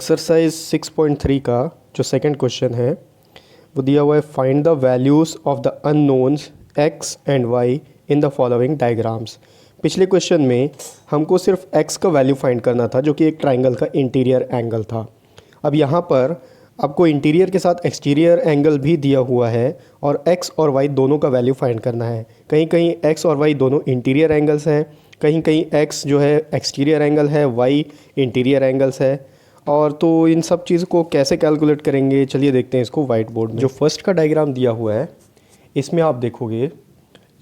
Exercise 6.3 का जो second question है वो दिया हुआ है, find the values of the unknowns X and Y in the following diagrams. पिछले क्वेश्चन में हमको सिर्फ एक्स का वैल्यू फाइंड करना था जो कि एक ट्राइंगल का इंटीरियर एंगल था। अब यहाँ पर आपको इंटीरियर के साथ एक्सटीरियर एंगल भी दिया हुआ है और एक्स और वाई दोनों का वैल्यू फाइंड करना है। कहीं कहीं एक्स और वाई दोनों इंटीरियर एंगल्स हैं, कहीं कहीं एक्स जो है एक्सटीरियर एंगल है, वाई इंटीरियर एंगल्स है। और तो इन सब चीज़ को कैसे कैलकुलेट करेंगे, चलिए देखते हैं इसको वाइट बोर्ड में। जो फर्स्ट का डायग्राम दिया हुआ है इसमें आप देखोगे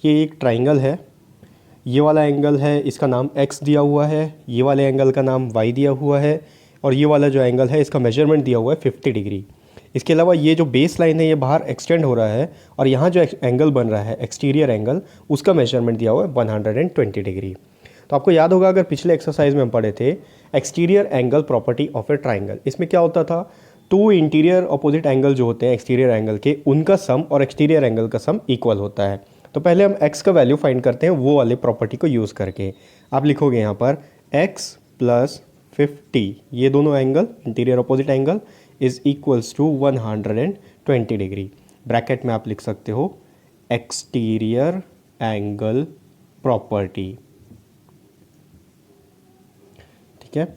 ये एक ट्राइंगल है, ये वाला एंगल है इसका नाम x दिया हुआ है, ये वाले एंगल का नाम y दिया हुआ है और ये वाला जो एंगल है इसका मेजरमेंट दिया हुआ है 50 डिग्री। इसके अलावा ये जो बेस लाइन है ये बाहर एक्सटेंड हो रहा है और यहाँ जो एंगल बन रहा है एक्सटीरियर एंगल उसका मेजरमेंट दिया हुआ है 120 डिग्री। तो आपको याद होगा, अगर पिछले एक्सरसाइज में हम पढ़े थे exterior angle property of A triangle, इसमें क्या होता था, टू इंटीरियर अपोजिट एंगल जो होते हैं एक्सटीरियर एंगल के उनका सम और एक्सटीरियर एंगल का सम इक्वल होता है। तो पहले हम x का वैल्यू फाइंड करते हैं वो वाले प्रॉपर्टी को यूज़ करके। आप लिखोगे यहाँ पर x प्लस 50, ये दोनों angle interior opposite angle is equals to 120 degree. Bracket में आप लिख सकते हो एक्सटीरियर एंगल प्रॉपर्टी। ठीक है,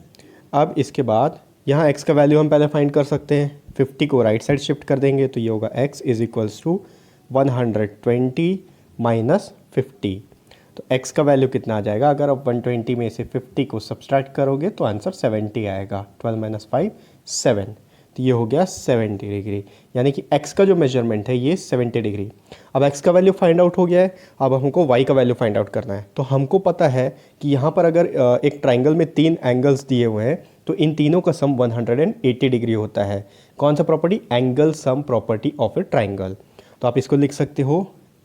अब इसके बाद यहाँ x का वैल्यू हम पहले फाइंड कर सकते हैं। 50 को राइट साइड शिफ्ट कर देंगे तो ये होगा x is equals to 120 minus 50। तो x का वैल्यू कितना आ जाएगा, अगर आप 120 में से 50 को सब्सट्रैक्ट करोगे तो आंसर 70 आएगा। 12 माइनस 5 7, तो ये हो गया 70 डिग्री, यानी कि x का जो मेजरमेंट है ये 70 डिग्री। अब x का वैल्यू फाइंड आउट हो गया है, अब हमको y का वैल्यू फाइंड आउट करना है। तो हमको पता है कि यहाँ पर अगर एक ट्राइंगल में 3 एंगल्स दिए हुए हैं तो इन तीनों का सम 180 डिग्री होता है। कौन सा property, angle sum property of A triangle. तो आप इसको लिख सकते हो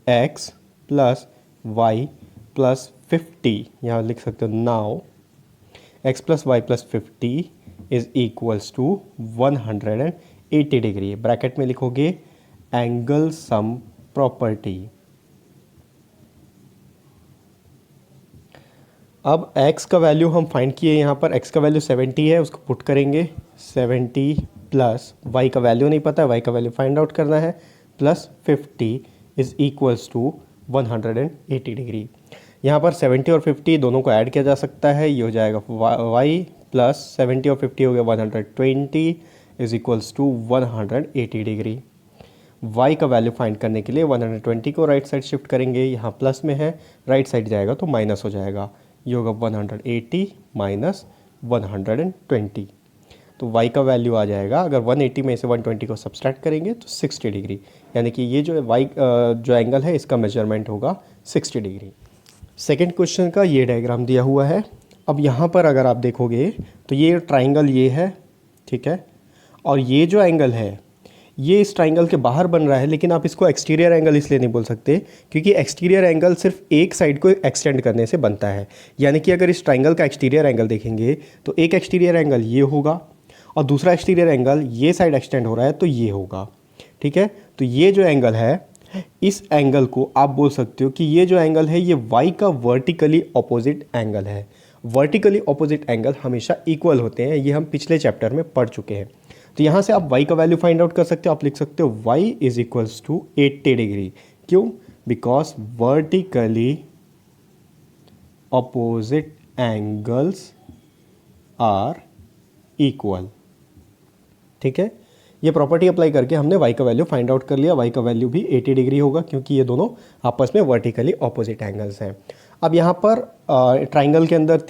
x प्लस वाई प्लस 50, यहाँ लिख सकते हो now x plus Y plus 50 is equals to 180 degree. Bracket में लिखोगे एंगल सम प्रॉपर्टी। अब x का वैल्यू हम फाइंड किए, यहाँ पर x का वैल्यू 70 है, उसको पुट करेंगे 70 प्लस y का वैल्यू नहीं पता है, y का वैल्यू फाइंड आउट करना है, plus 50 is equals to 180 degree. यहाँ पर 70 और 50 दोनों को ऐड किया जा सकता है, ये हो जाएगा y प्लस 70 और 50 हो गया 120 is equals to 180 degree. y का वैल्यू फाइंड करने के लिए 120 को राइट साइड शिफ्ट करेंगे, यहाँ प्लस में है, राइट साइड जाएगा तो माइनस हो जाएगा, ये होगा 180 माइनस 120। तो y का वैल्यू आ जाएगा, अगर 180 में से 120 को सब्सट्रैक्ट करेंगे तो 60 डिग्री, यानी कि ये जो y जो एंगल है इसका मेजरमेंट होगा 60 डिग्री। सेकेंड क्वेश्चन का ये डायग्राम दिया हुआ है। अब यहाँ पर अगर आप देखोगे तो ये ट्राइंगल ये है, ठीक है, और ये जो एंगल है ये इस ट्राइंगल के बाहर बन रहा है, लेकिन आप इसको एक्सटीरियर एंगल इसलिए नहीं बोल सकते क्योंकि एक्सटीरियर एंगल सिर्फ एक साइड को एक्सटेंड करने से बनता है। यानी कि अगर इस ट्राइंगल का एक्सटीरियर एंगल देखेंगे तो एक एक्सटीरियर एंगल ये होगा और दूसरा एक्सटीरियर एंगल ये साइड एक्सटेंड हो रहा है तो ये होगा। ठीक है, तो ये जो एंगल है इस एंगल को आप बोल सकते हो कि ये जो एंगल है ये y का वर्टिकली ऑपोजिट एंगल है। वर्टिकली ऑपोजिट एंगल हमेशा इक्वल होते हैं, ये हम पिछले चैप्टर में पढ़ चुके हैं। तो यहाँ से आप y का वैल्यू फाइंड आउट कर सकते हो, आप लिख सकते हो y is equals to 80 degree. क्यों, because vertically opposite angles are equal. ठीक है, ये प्रॉपर्टी अप्लाई करके हमने y का वैल्यू फाइंड आउट कर लिया। y का वैल्यू भी 80 डिग्री होगा क्योंकि ये दोनों आपस में वर्टिकली ऑपोजिट एंगल्स हैं। अब यहाँ पर ट्राइंगल के अंदर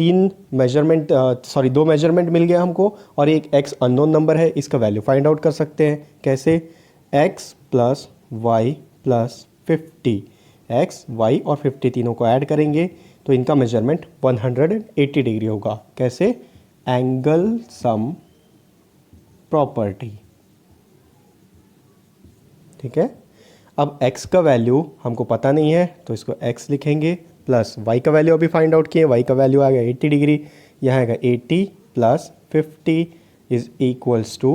दो मेजरमेंट मिल गया हमको और एक x अननोन नंबर है, इसका वैल्यू फाइंड आउट कर सकते हैं। कैसे, x plus Y plus 50, x y और 50 तीनों को ऐड करेंगे तो इनका मेजरमेंट 180 डिग्री होगा। कैसे, एंगल सम प्रॉपर्टी। ठीक है, अब x का वैल्यू हमको पता नहीं है तो इसको x लिखेंगे, प्लस y का वैल्यू अभी फाइंड आउट किए, y का वैल्यू आ गया 80 डिग्री, यहाँ आएगा 80 plus 50 is equals to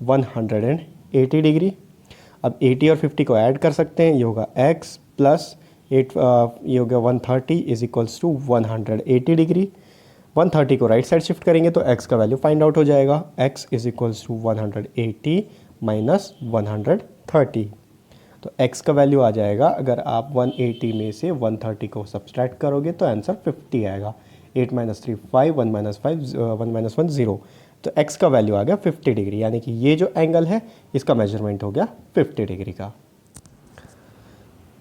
180 degree. अब 80 और 50 को ऐड कर सकते हैं, ये होगा x प्लस 8 ये हो गया 130 इज इक्वल्स टू 180 डिग्री। 130 को राइट साइड शिफ्ट करेंगे तो x का वैल्यू फाइंड आउट हो जाएगा। x is equals to 180 minus 130। तो x का वैल्यू आ जाएगा, अगर आप 180 में से 130 को सब्सट्रैक्ट करोगे तो आंसर 50 आएगा। 8 माइनस 3 5, 1 माइनस 5 1 माइनस 1 0। तो x का वैल्यू आ गया 50 डिग्री, यानी कि ये जो एंगल है इसका मेजरमेंट हो गया 50 डिग्री का।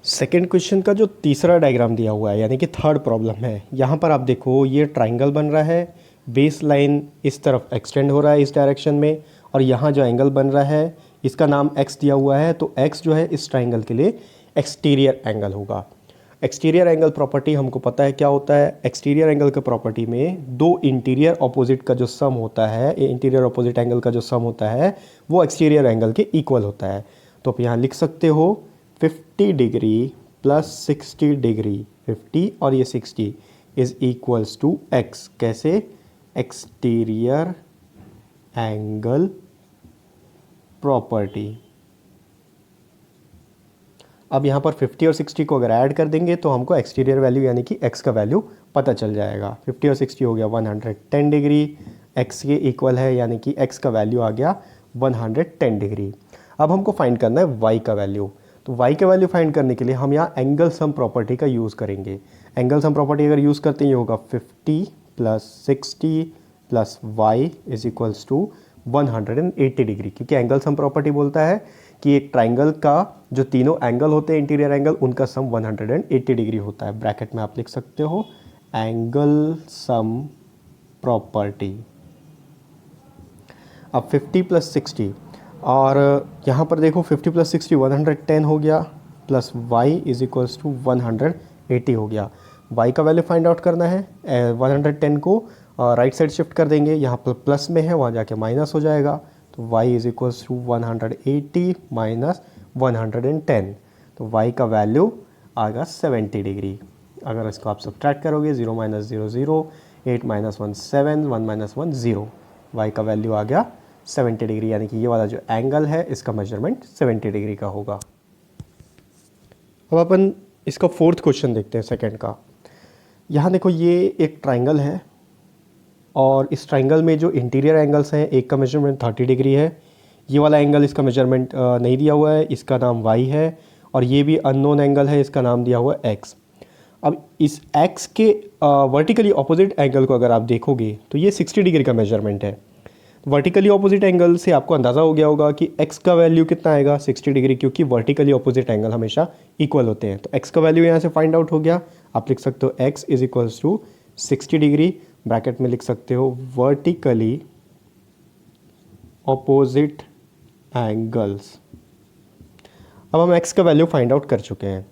सेकेंड क्वेश्चन का जो तीसरा डायग्राम दिया हुआ है यानी कि थर्ड प्रॉब्लम है, यहाँ पर आप देखो ये ट्राइंगल बन रहा है, बेस लाइन इस तरफ एक्सटेंड हो रहा है इस डायरेक्शन में, और यहाँ जो एंगल बन रहा है इसका नाम x दिया हुआ है। तो x जो है इस ट्राइंगल के लिए एक्सटीरियर एंगल होगा। एक्सटीरियर एंगल प्रॉपर्टी हमको पता है क्या होता है। एक्सटीरियर एंगल के प्रॉपर्टी में दो इंटीरियर ऑपोजिट का जो सम होता है, इंटीरियर ऑपोजिट एंगल का जो सम होता है वो एक्सटीरियर एंगल के इक्वल होता है। तो आप यहाँ लिख सकते हो 50 डिग्री प्लस 60 डिग्री, 50 और ये 60 इज इक्वल्स टू x। कैसे? Exterior angle property. अब यहाँ पर 50 और 60 को अगर ऐड कर देंगे तो हमको एक्सटीरियर वैल्यू यानी कि x का वैल्यू पता चल जाएगा। 50 और 60 हो गया 110 डिग्री, x के इक्वल है यानी कि x का वैल्यू आ गया 110 डिग्री। अब हमको फाइंड करना है y का वैल्यू। तो y का वैल्यू फाइंड करने के लिए हम यहाँ एंगल सम प्रॉपर्टी का यूज़ करेंगे। एंगल सम प्रॉपर्टी अगर यूज़ करते हैं ये होगा 50 plus 60 plus y is equals to 180 degree, क्योंकि एंगल सम प्रॉपर्टी बोलता है कि एक ट्राइंगल का जो तीनों एंगल होते हैं इंटीरियर एंगल उनका सम 180 डिग्री होता है। ब्रैकेट में आप लिख सकते हो एंगल सम प्रॉपर्टी। अब 50 प्लस 60 और यहाँ पर देखो 50 प्लस 60 110 हो गया, plus y is equals to 180 हो गया। y का वैल्यू फाइंड आउट करना है। 110 को राइट साइड शिफ्ट कर देंगे, यहाँ पर प्लस में है वहाँ जाके माइनस हो जाएगा। तो y is equals to 180 minus 110। तो y का वैल्यू आएगा 70 डिग्री। अगर इसको आप सब्ट्रैक्ट करोगे 0 माइनस 0 0, 8 माइनस 1 7, 1 माइनस 1 0, y का वैल्यू आ गया 70 डिग्री, यानी कि ये वाला जो एंगल है इसका मेजरमेंट 70 डिग्री का होगा। अब अपन इसका फोर्थ क्वेश्चन देखते हैं सेकंड का। यहाँ देखो ये एक ट्राइंगल है और इस ट्राइंगल में जो इंटीरियर एंगल्स हैं एक का मेजरमेंट 30 डिग्री है, ये वाला एंगल इसका मेजरमेंट नहीं दिया हुआ है, इसका नाम y है, और ये भी अननोन एंगल है, इसका नाम दिया हुआ है x। अब इस x के वर्टिकली ऑपोजिट एंगल को अगर आप देखोगे तो ये 60 डिग्री का मेजरमेंट है। वर्टिकली ऑपोजिट एंगल से आपको अंदाज़ा हो गया होगा कि x का वैल्यू कितना आएगा 60 डिग्री, क्योंकि वर्टिकली ऑपोजिट एंगल हमेशा इक्वल होते हैं। तो x का वैल्यू यहाँ से फाइंड आउट हो गया। आप लिख सकते हो x is equals to 60 degree, bracket में लिख सकते हो वर्टिकली ऑपोजिट एंगल्स। अब हम x का वैल्यू फाइंड आउट कर चुके हैं।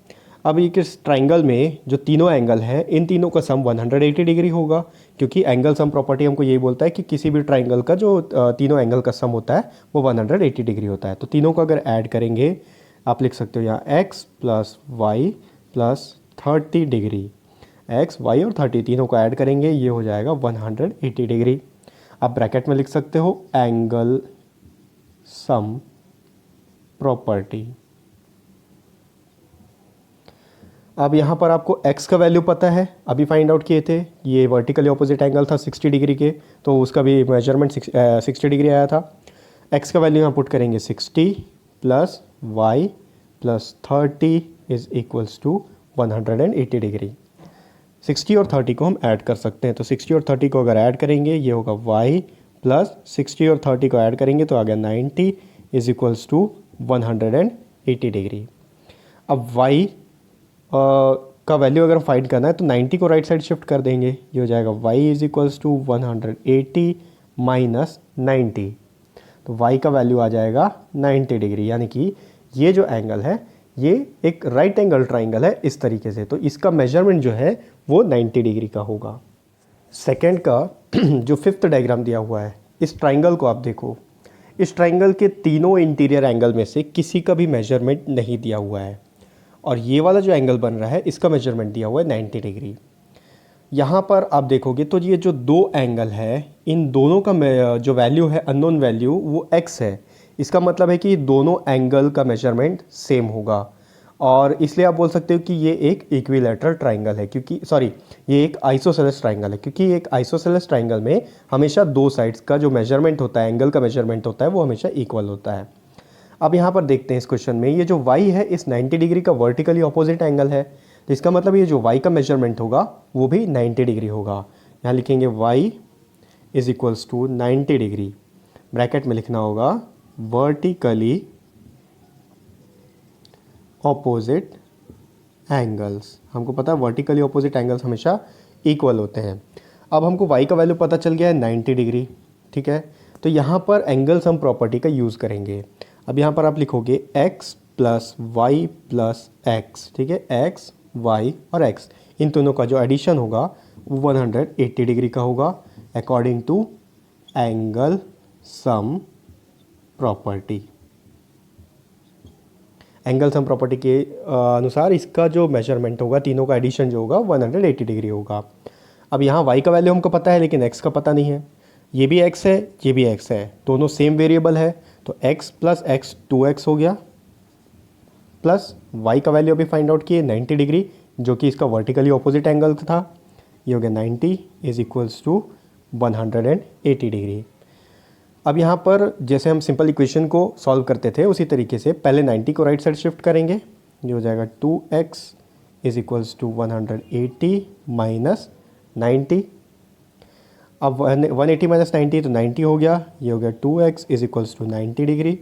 अब ये किस ट्राइंगल में जो तीनों एंगल हैं इन तीनों का सम 180 डिग्री होगा, क्योंकि एंगल सम प्रॉपर्टी हमको यही बोलता है कि किसी भी ट्राइंगल का जो तीनों एंगल का सम होता है वो 180 डिग्री होता है। तो तीनों को अगर ऐड करेंगे आप लिख सकते हो यहाँ x plus Y plus 30 degree, x y और 30 तीनों को ऐड करेंगे ये हो जाएगा 180 डिग्री। आप ब्रैकेट में लिख सकते हो एंगल सम प्रॉपर्टी। अब यहाँ पर आपको x का वैल्यू पता है, अभी फाइंड आउट किए थे, ये वर्टिकली ऑपोजिट एंगल था 60 डिग्री के, तो उसका भी मेजरमेंट 60 डिग्री आया था। x का वैल्यू यहाँ पुट करेंगे 60 plus y plus 30 is equals to 180 degree. 60 और 30 को हम ऐड कर सकते हैं, तो 60 और 30 को अगर ऐड करेंगे ये होगा y प्लस 60 और 30 को ऐड करेंगे तो आ गया 90 इज इक्वल्स टू 180 डिग्री। अब y का वैल्यू अगर फाइंड करना है तो 90 को राइट साइड शिफ्ट कर देंगे, ये हो जाएगा y is equals to 180 minus 90। तो y का वैल्यू आ जाएगा 90 डिग्री, यानी कि ये जो एंगल है ये एक राइट एंगल ट्राइंगल है इस तरीके से, तो इसका मेजरमेंट जो है वो 90 डिग्री का होगा। सेकेंड का जो फिफ्थ डायग्राम दिया हुआ है, इस ट्राइंगल को आप देखो, इस ट्राइंगल के तीनों इंटीरियर एंगल में से किसी का भी मेजरमेंट नहीं दिया हुआ है, और ये वाला जो एंगल बन रहा है इसका मेजरमेंट दिया हुआ है 90 डिग्री। यहाँ पर आप देखोगे तो ये जो दो एंगल है इन दोनों का जो वैल्यू है अननोन वैल्यू वो x है। इसका मतलब है कि दोनों एंगल का मेजरमेंट सेम होगा, और इसलिए आप बोल सकते हो कि ये एक इक्विलैटरल ट्राइंगल है, क्योंकि सॉरी ये एक आइसोसेलेस ट्राइंगल है, क्योंकि एक आइसोसेलेस ट्राइंगल में हमेशा दो साइड्स का जो मेजरमेंट होता है, एंगल का मेजरमेंट होता है, वो हमेशा इक्वल होता है। अब यहाँ पर देखते हैं इस क्वेश्चन में, ये जो y है इस 90 डिग्री का वर्टिकली ऑपोजिट एंगल है, तो इसका मतलब ये जो y का मेजरमेंट होगा वो भी 90 डिग्री होगा। यहाँ लिखेंगे y is equals to 90 degree, bracket में लिखना होगा वर्टिकली ऑपोजिट एंगल्स। हमको पता है वर्टिकली ऑपोजिट एंगल्स हमेशा इक्वल होते हैं। अब हमको y का वैल्यू पता चल गया है 90 डिग्री, ठीक है। तो यहाँ पर एंगल सम प्रॉपर्टी का यूज़ करेंगे। अब यहाँ पर आप लिखोगे x plus Y plus x, ठीक है। x, y और x इन दोनों का जो एडिशन होगा वो 180 डिग्री का होगा according to angle sum property. Angle sum property के अनुसार इसका जो मेजरमेंट होगा, तीनों का एडिशन जो होगा 180 डिग्री होगा। अब यहाँ y का वैल्यू हमको पता है लेकिन x का पता नहीं है। ये भी x है, ये भी x है, दोनों सेम वेरिएबल है, तो x प्लस एक्स 2x हो गया, प्लस y का वैल्यू अभी फाइंड आउट किए 90 डिग्री, जो कि इसका वर्टिकली ऑपोजिट एंगल था, ये हो गया 90 इज इक्वल्स टू 180 डिग्री। अब यहाँ पर जैसे हम सिंपल इक्वेशन को सॉल्व करते थे उसी तरीके से पहले 90 को राइट साइड शिफ्ट करेंगे, ये हो जाएगा 2x is equals to 180 minus 90। अब 180 माइनस 90 तो 90 हो गया, ये हो गया 2x is equals to 90 degree.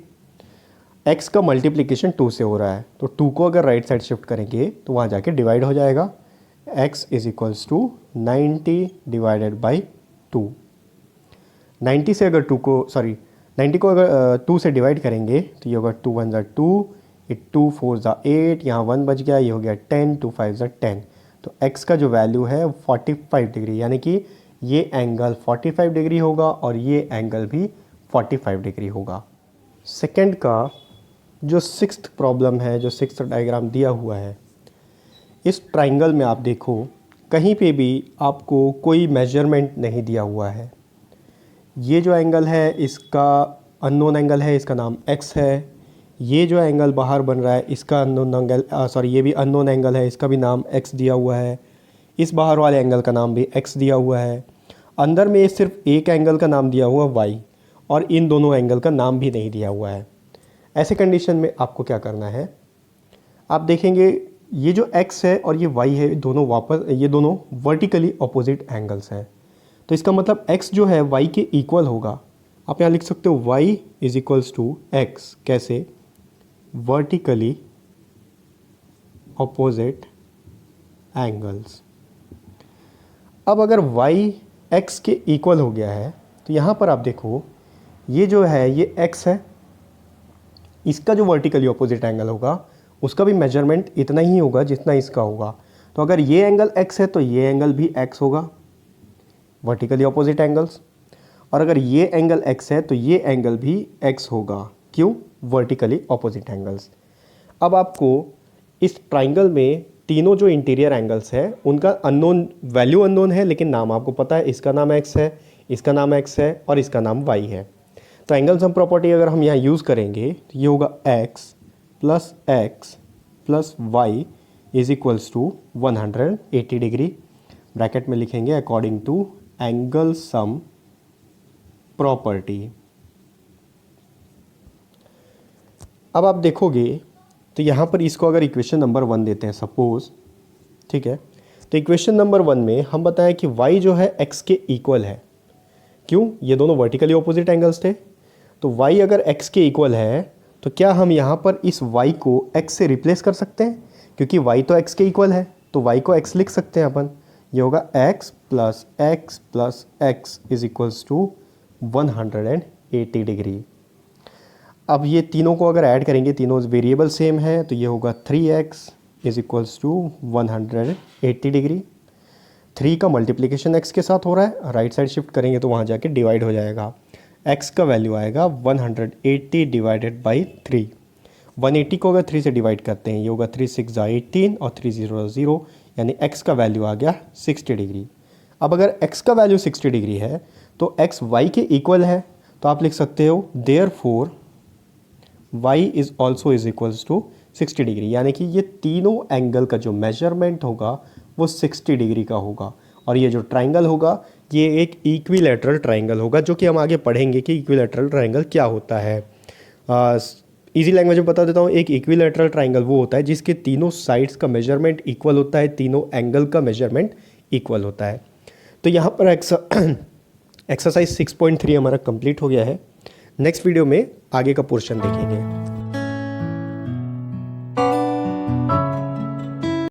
x का मल्टीप्लिकेशन 2 से हो रहा है, तो 2 को अगर राइट साइड शिफ्ट करेंगे तो वहाँ जाके डिवाइड हो जाएगा, x is equals to 90 divided by 2। 90 से अगर 2 को अगर 2 से डिवाइड करेंगे तो ये होगा 2 1 ज़ा 2, 2 4 ज़ा 8, यहाँ 1 बच गया, ये हो गया 10, 2 5 ज़ा 10। तो x का जो वैल्यू है 45 डिग्री, यानी कि ये एंगल 45 डिग्री होगा और ये एंगल भी 45 डिग्री होगा। सेकंड का जो सिक्स्थ प्रॉब्लम है, जो सिक्स्थ डायग्राम दिया हुआ है, इस ट्राइंगल में आप देखो कहीं पे भी आपको कोई मेजरमेंट नहीं दिया हुआ है। ये जो एंगल है इसका अननोन एंगल है, इसका नाम x है। ये जो एंगल बाहर बन रहा है इसका अननोन एंगल, ये भी अननोन एंगल है, इसका भी नाम x दिया हुआ है। इस बाहर वाले एंगल का नाम भी x दिया हुआ है। अंदर में सिर्फ एक एंगल का नाम दिया हुआ y और इन दोनों एंगल का नाम भी नहीं दिया हुआ है। ऐसे कंडीशन में आपको क्या करना है, आप देखेंगे ये जो x है और ये y है, ये दोनों वर्टिकली ऑपोजिट एंगल्स हैं। तो इसका मतलब x जो है y के इक्वल होगा। आप यहाँ लिख सकते हो y is equals to x, कैसे, वर्टिकली ऑपोजिट एंगल्स। अब अगर y x के इक्वल हो गया है तो यहाँ पर आप देखो ये जो है ये x है, इसका जो वर्टिकली ऑपोजिट एंगल होगा उसका भी मेजरमेंट इतना ही होगा जितना इसका होगा। तो अगर ये एंगल x है तो ये एंगल भी x होगा, वर्टिकली ऑपोजिट एंगल्स। और अगर ये एंगल x है तो ये एंगल भी x होगा, क्यों, वर्टिकली ऑपोजिट एंगल्स। अब आपको इस ट्राइंगल में तीनों जो इंटीरियर एंगल्स हैं उनका अननोन वैल्यू अननोन है, लेकिन नाम आपको पता है, इसका नाम x है, इसका नाम x है और इसका नाम y है। तो एंगल सम प्रॉपर्टी अगर हम यहाँ यूज़ करेंगे तो ये होगा x plus y is equals to 180 degree, bracket में लिखेंगे according to angle sum property. अब आप देखोगे तो यहाँ पर इसको अगर इक्वेशन नंबर 1 देते हैं सपोज, ठीक है, तो इक्वेशन नंबर 1 में हम बताएं कि y जो है x के इक्वल है। क्यों, ये दोनों वर्टिकली ऑपोजिट एंगल्स थे, तो y अगर x के इक्वल है तो क्या हम यहाँ पर इस y को x से रिप्लेस कर सकते हैं, क्योंकि y तो x के इक्वल है तो y को x लिख सकते हैं अपन। ये होगा x plus x is equals to 180 degree. अब ये तीनों को अगर ऐड करेंगे, तीनों वेरिएबल सेम है, तो ये होगा 3x is equals to 180 degree. 3 का मल्टीप्लिकेशन x के साथ हो रहा है, राइट साइड शिफ्ट करेंगे तो वहाँ जाके डिवाइड हो जाएगा, x का वैल्यू आएगा 180 डिवाइडेड बाई 3। 180 को अगर 3 से डिवाइड करते हैं ये होगा 3 6 18 और 3 0 0, यानी x का वैल्यू आ गया 60 डिग्री। अब अगर x का वैल्यू 60 डिग्री है तो x y के इक्वल है, तो आप लिख सकते हो therefore y is also is equals to 60 degree, यानी कि ये तीनों एंगल का जो मेजरमेंट होगा वो 60 डिग्री का होगा। और ये जो ट्राइंगल होगा ये एक इक्विलैटरल ट्राइंगल होगा, जो कि हम आगे पढ़ेंगे कि इक्विलैटरल ट्राइंगल क्या होता है। इजी लैंग्वेज में बता देता हूँ, एक इक्विलैटरल ट्राइंगल वो होता है जिसके तीनों साइड्स का मेजरमेंट इक्वल होता है, तीनों एंगल का मेजरमेंट इक्वल होता है। तो यहाँ पर एक्सरसाइज 6.3 हमारा कंप्लीट हो गया है। नेक्स्ट वीडियो में आगे का पोर्शन देखेंगे।